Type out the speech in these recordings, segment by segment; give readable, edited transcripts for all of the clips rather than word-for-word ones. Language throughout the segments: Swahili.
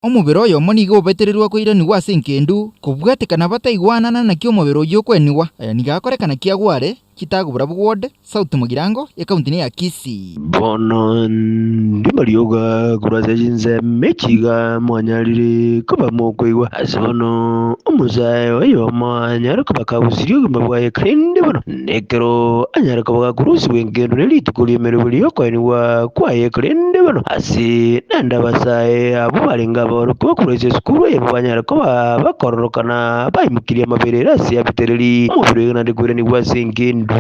omubiri oyo omoniga obetererwa koiraniwa ase enkendu kobwatekana bataigwanana nakio omubiri oyo okweniwa nigakorekana kiagware kitagobora bugwode Sauti Mugirango ekaunti ya Kisii. Bono ndi marioga kurasa jinze mechiga mwanyarire kuba mokoigwa asono umuzaye wayo mwanyara kuba kabusiriyo mabwaye krende bono nekero anyara kuba kurusi wengendo nelitukuli merubuli yokwaniwa kwaye krende bono asi nanda basaye abo barenga boro kuba kurese skuru yebo banyara kuba bakororokana bayimukiria maberera asi abitereri umubiri nande kurani wasengendo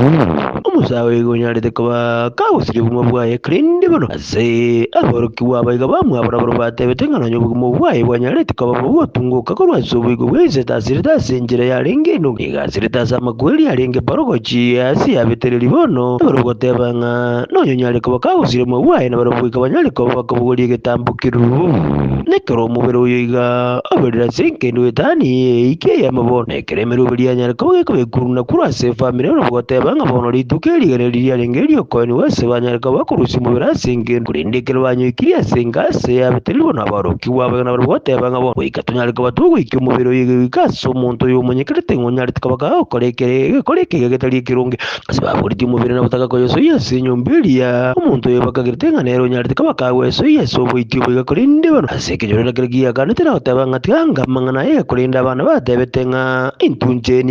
umuzawe gonyarite kuba kabusiriyo mabwaye krende bono asi aborokiwa bayiga bamwabara batebetengana nyobugumo bwaye bwanyarite kuba botunguka ko rwasubigo wese tasirita senjera yarengeno igasirita samagweli yarenge barogochi asi abitereri bono barogotebanga nonyonyare kuba kabusiriyo mabwaye nabarobwika banyarite kuba bakabugoliye getambukiru nekero mubero yiga aberera senkendo etani ike yamabona ekeremero birianyara kuba bekuruna kurase family barogotebanga bono litukeli gereri yarengeri okoni wese banyarite kuba kurusi mubera sengendo kurindekero banyokiria sengase abitereri bono abarokiwa bana barogotebanga bono ikatunyare kuba tugwike umubero yiga kaso umuntu yomunyekete ngonyare tukaba okorekere getari kirunge asibaburi umubiri na butaka koyo so yase nyomberia umuntu yobakagirtenga nero nyare tukaba kawe so yeso boityo biga kurinde bono aseke jorera kirgiya kanetera otabanga tanga mangana ye kurinda abana batebetenga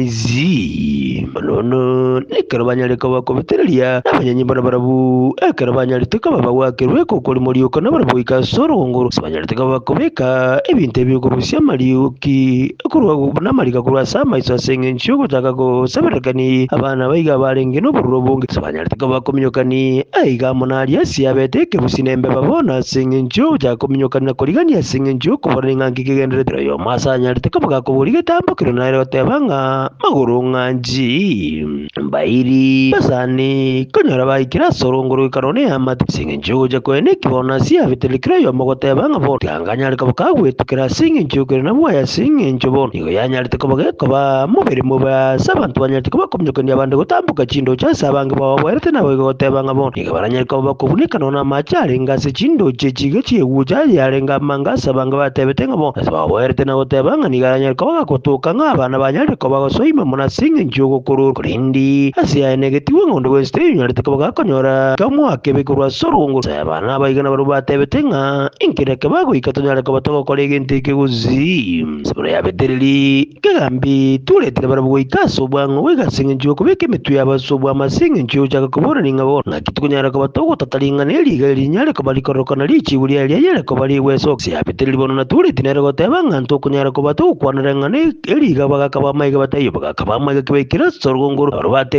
intunjenizi bono nekero banyare kuba kobeteria abanyanyi bana barabu ekero banyare tukaba bawakirwe ko kuri muri uko nabarabu ikasoro ngoro banyare tukaba kobeka ebinte byuko rusya mariyuki kurwa namarika kurwa sama iso senge nchugo taka ko saberekani abana baiga barenge no burubunge banyare tukaba kominyokani aiga monari asi abeteke businembe babona senge nchugo jako minyokana korigani ya senge nchugo kubarenga ngigendere yo masanya tukaba ko burige tambo kiro nairo tebanga maguru nganji mbairi basani konyora baikira sorongoro ikarone amate senge nchugo jako ene kibona si abitelikira yo mogotebanga bo tanganya tukaba wetukira senge nchugo na bwaya senge nchugo nigo yanyarite kuba mubiri muba sabantu banyarite kuba komnyokani abandi gutambuka chindo cyasa abange bawerete nawe gotebanga bo nigo baranyarite kuba kubunika nona machare ngase chindo chechiga chiewuja yarenga mangasa abange batebetenga bo bawerete nawe gotebanga nigo baranyarite kuba kutuka ngabana banyarite kuba gosoima muna senge nchugo kururu kurindi asiya negativo ngondo weste yanyarite kuba konyora kamwa kebekurwa sorungu abana bayigana baru batebetenga inkireke bago ikatonyara kuba to kolege ntike guzi sebora yabetereri kagambi tuletera barabugo ikaso bwango wegasinga njuko kubeke mitu yabasobwa amasinga njuko chaka kubona ningabo nakitukunyara ko batogo tatalinga neliga linyare ko balikorokana lichi buri yale ko bali weso si yabetereri bono natuletinera ko tebanga ntokunyara ko batogo kwanaranga ne eliga bagakaba mayiga batayo bagakaba mayiga kibekira sorgongoro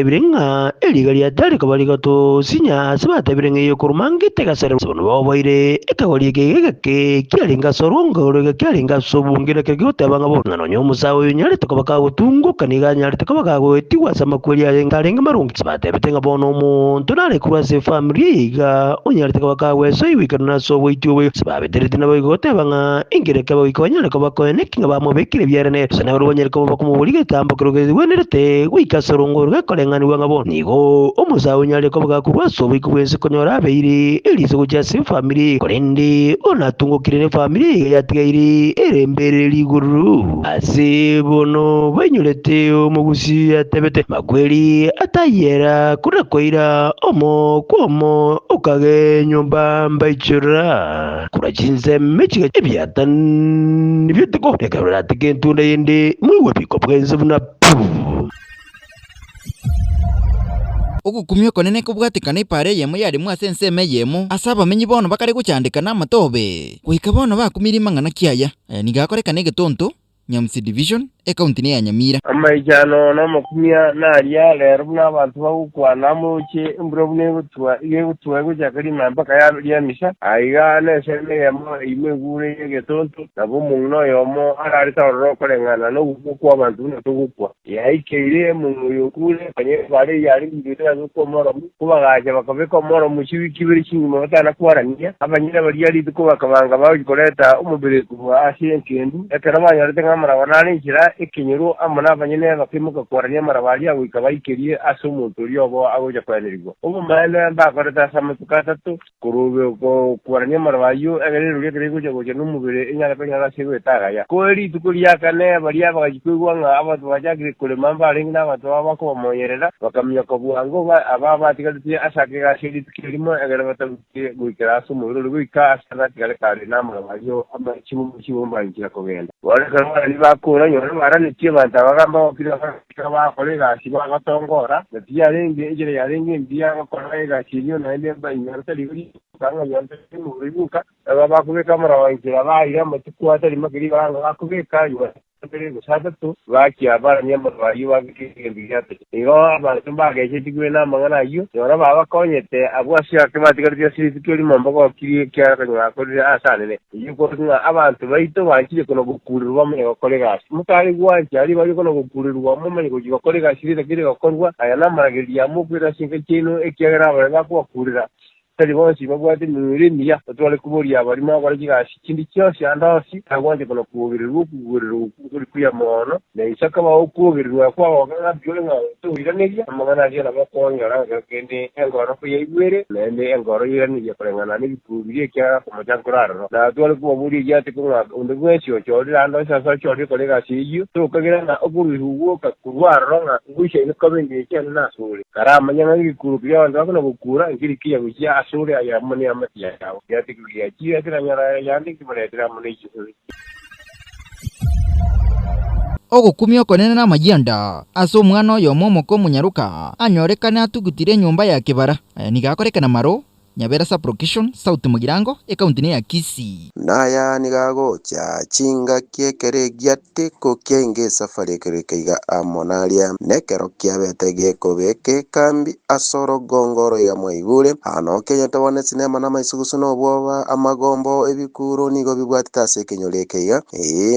batebirenga eliga lyatari ko bali gato sinya sabatebirenga yo kurumangite gasere bono babaire ekawali ke kyalinga sorongoro kyalinga sobungira kegote abanga bo nanonyo musawe nyare tukaba gutunguka niganyare tukaba gwetiwa samakweli yalenga marungi batebetenga bono umuntu nare kurase family ga onyare tukaba weso ibikana so bwityo babeterete nabo igote abanga ingire kaba ikonyare kuba konekinga bamubekire byarane sana rubonyere kuba kumubulike tambo kurugeze wenerete wikasorongoro gakolengani wanga bo nigo umusawe nyare kuba kurwaso bikubwese konyora abeire elizo kujase family korende onatungukire ne family yatigairi erembere liguru asibono banyurete omugusi atebete magweli atayera kurakoira omo komo ukage nyumba mbaichura kurajinze mechiga ebyatan nibyetiko rekabra tikentunda yende mwiwe biko bwenze buna ogukumio konene kubwatikana ipare yemo yari mwasense eme yemo asaba menyi bono bakari guchandikana amatobe kuhika bono bakumirima ngana kiaya nigakorekana egetonto Nyamsi Division ekaunti ya Nyamira amajano n'amakumya nariya rero n'abantu bagukwana muke imburo bune gutwa gujakari mambaka ya misha aiga nesene yamo imegure yegetonto nabo munno yomo arari tawro kolengana no gukwa abantu no tugukwa yaikeire mu yokure kanye bari yari ngita zo moro kubagaje bakabeko moro mu kibiri kinyuma batana kwarania abanyira bari yari duko bakabanga bagikoreta umubiri kwa asiye kindu ekarabanya ritenga marabanani njira ikinyuru amana banyene bakimuka kwaranya marabalia wikabaikerie asumuntu ryobo agoja kwanirigwa ubu mane mbakoreta samutukatatu kurube ko kwaranya marabayo egere rugekere goja numubire inyara kanyara siwe tagaya kweli tukulia kane balia bagajikwigwa nga abantu bajagire kule mamba alinga abantu babako moyerera bakamya ko buango aba tigati asake gashiri tukirimo egere batabuke gwikira asumuru rwika asana tigale kare namarabayo ama chimumba njira kogenda wale kana ni bakura nyoro barani tie banta bagamba okira ba kolega siba gatongora natia renge ejere yarenge ndia kolega chinyo na ende ba nyarta liguri kanga nyarta mu ribuka baba kubeka marawangira baira matuku atari magiri banga bakubeka yo mbere gusatatu bakia baranya marawayo bakigendiyate iyo abantu bagaje tigwe na mangana yo yora baba konyete abwashya kematigari sirikiri mambo ko kiri kya kanywa ko asane iyo ko abantu baito banjije kono gukurirwa mu kolega mutari gwanje ari bari kono gukurirwa mu manyi ko kolega sirira kiri gakorwa aya namaragiri ya mubira singa kino ekyagara baba kubakurira tari bonsi bagwate mirimiya batwale kuboria barimo baragigashi kindi cyose andasi agwanje kono kubirirwa kuri kuyamono ne isaka ba okubirirwa kwa bagana byolenga tuira neya amagana ari na bakonyora gakende engoro kuyibwere nende engoro yiraniye kurengana n'ibikubiriye kya kumajanguraro na twale kuburi yate kunga undegwesyo cyori ando sasa cyori kolega siyu to kagera na oburuhuwo kakurwaro nga ngushe ne kabenge cyane nasuri karama nyanga ngikurubiya ndakona gukura ngiri kiya gusya sure aya mani amati ya yati kuya ji atira nyara yandi kibare atira mani ogukumia okonene na majianda ase omwana oyo omomoko omonyaruka anyorekane atugutire nyumba ya kibara nigakorekana maro Nyabera Sub-Location, South Mugirango, ekaunti ya Kisii. Naya nigagocha chinga kiekere giate ko kienge safari keiga amonalia nekero kiabete geko beke kambi asoro gongoro ya moigure ano Kenya tabone sinema na maisugusu no bwoba amagombo ebikuro nigo bibwatita se kenyolekeiga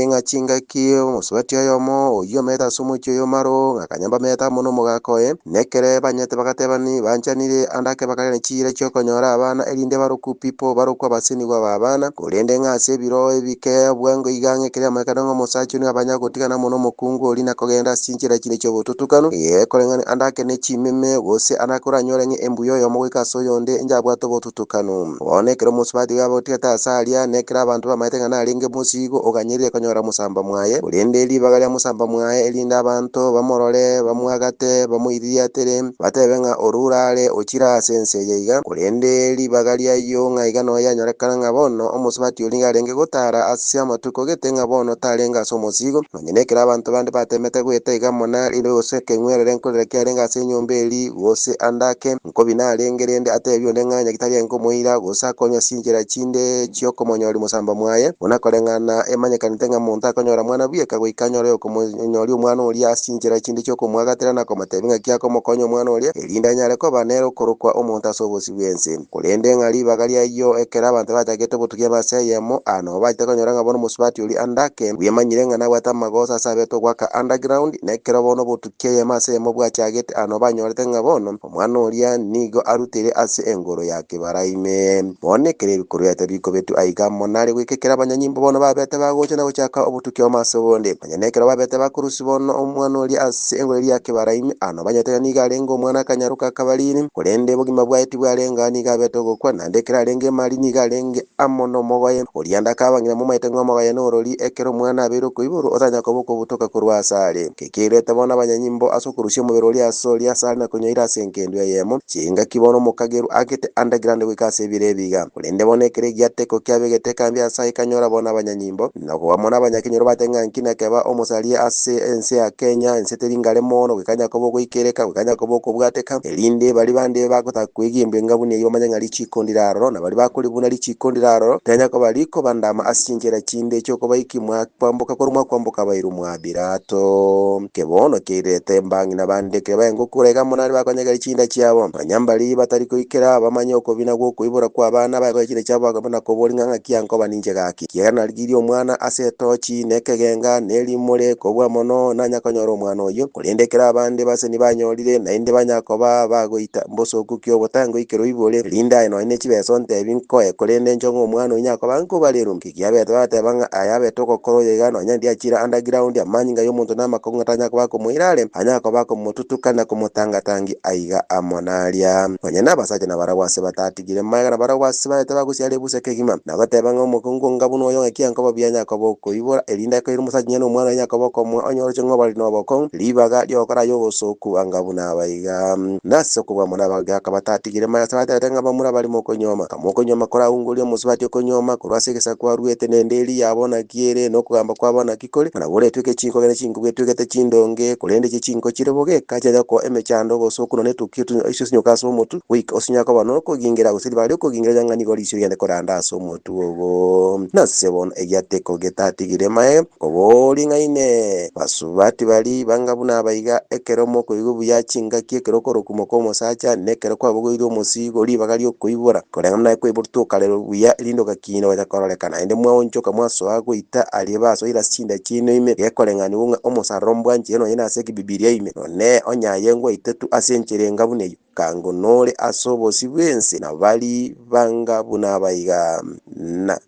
nga chinga kio muswati yomo oyo meta sumucho yomaro ngakanyamba meta mono mugakoe nekere banyete bakatebani banchanire andake bakane chire cyokonyora abana elinde baruku pipo barukwa basini kwa babana kulende ngase biro ebike bwango igange kire amakanongo musachi ni abanyagotikana mono mukungu olina kogenda sinchira kine cyo bututukano kolengani andake ne chimeme wose anakora nyorenge embuyo yo mwika soyonde njabwato bututukano onekero musbadi gabo tikata asalia nekira abantu bamaitenga na linge musigo oganyire konyora musamba mwaye kulende libagalya musamba mwaye elinda abantu bamorole bamwagate bamuiria tere batebenga orurale ochira sense yeiga kulende libagalia yo ngaigano ya nyarekana ngabono omusbati olinga lenge gotara asia matuko getenga bono talenga somosigo nonyenekera abantu bande batemete gwetega mona ile oseke ngwerere nkolere kyarenga senyombeli wose andake nkobina lengerende atebyo ndenganya kitali ngo muira gosa konya sinjira chinde cyoko monyori musamba mwaye unakolengana emanyekanitenga muntu akonyora mwana buyeka gwikanyore okomonyori umwana oli asinjira chinde cyoko mwagatera na komatebinga kyako mokonyo mwana oli elinda nyare ko banero korokwa omuntu asobosi bwense kulende ngali bagalia yo ekera abantu batagete butukia baseyemo ano batekonyora ngabono musbati oli andake byemanyirenga na wata magosa sabeto gwaka underground nekera bono butukie masemo bwachagete ano banyorete ngabono omwana oli nigo arutere ase engoro yake baraime bonekere bikuru yate biko betu aiga monari gwikekera banyanyimbo bono babete bagocha na guchaka obutukie masebonde banyanekera babete bakurusi bono omwana oli ase engoro yake baraime ano banyatera niga lengo omwana kanyaruka kabalini kulende bugima bwaiti bwalenga niga beto kwa nandekera lenge mali niga lenge amono mogoye olianda kabangira mu maitengo mogoye noroli ekero mwana abero kuiburu otanya koboko butoka kurwasale kekirete bona banyanyimbo asokurushe mu biroli asoli asali na kunyoira senkendwe yemo chinga kibono mukageru akete underground wikase birebiga kulende bonekere gyateko kyabegete kambi asai kanyora bona banyanyimbo nako bamona banyakinyoro batenga nkina keba omusali ase ense ya Kenya ense teringale mono wikanya koboko ikereka wikanya koboko bwateka elinde bali bande bakota kwigimbe ngabune yo manyanga lichikondiraro na bali bakuli buna lichikondiraro tenya ko baliko bandama asinjera chinde cyo ko bayikimwa kwambuka ko kwambuka bairu mwabirato kebono kirete mbangi na bande ke bayengo kurega monari bakonyaga chinda cyabo banyambali batari ko ikera bamanyo ko binagwo kuibura kwa bana bago chinde cyabo agabona ko bolinga ngakiyanko baninje gaki kiyana ligiri omwana asetochi nekegenga nelimure ko bwa mono nanya konyoro omwana oyo kulendekera abande base ni banyorire na inde banyakoba bagoita mboso kukyo botango ikero ibole linda ino ine chibeso ntebi nkoe kolende nchongo omwana onyako banko balerum kikiabete batebanga ayabete okokoro yega nonya ndiachira underground amanyinga y'omuntu n'amakongo atanyako bako mwirale anyako bako mututukana kumutangatangi aiga amonalia onye n'abasajja n'abarabwasi batatigire maega n'abarabwasi baete bagusiale buseke gima nabatebanga omukungu ngabuno oyo ekianko babyanyako bokoibora elinda ko irumusajja n'omwana onyako boko onyoro chingo bali noboko libaga lyokora yobosoku angabuna abaiga nasokubwa muna bagaka batatigire maega sabatetenga bamura bali mokonyoma kamokonyoma kora ungulio musubati okonyoma kurwasigisa kwa ruete nendeli yabona kiere nokugamba kwabona kikole na bore tweke chinko gene chinko bwetweke chindonge kulende chinko chireboge kaje ko emechando bosoku no netukitu isho sinyokaso mutu week osinyako bano ko gingira gusiri bali ko gingira janga ni goli shiri koranda so mutu obo nasebon egyateko getatigire mae koboli ngaine basubati bali bangabuna abaiga ekeromo ko igubu yachinga kiekero korokumo ko mosacha nekero kwa bugoiro musigo libagali okoibora korenga ko iburtuka lero buya lindo gakino batakorolekana ende mwonchoka mwaso agoita alibaso ira sinda chino ime gekorengani unga omosarombwa ncheno yena seki bibilia ime none onyayengo itetu asenchere ngabune kango nole asobosi bwense na bali bangabuna abaiga na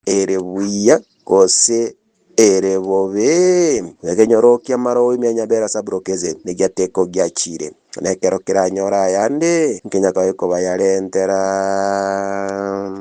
erebuya kose erebobe ekenyorokia maro imenya bera sabrokeze negiateko giachire nekero kiranyora yande nkinya ko bayarentera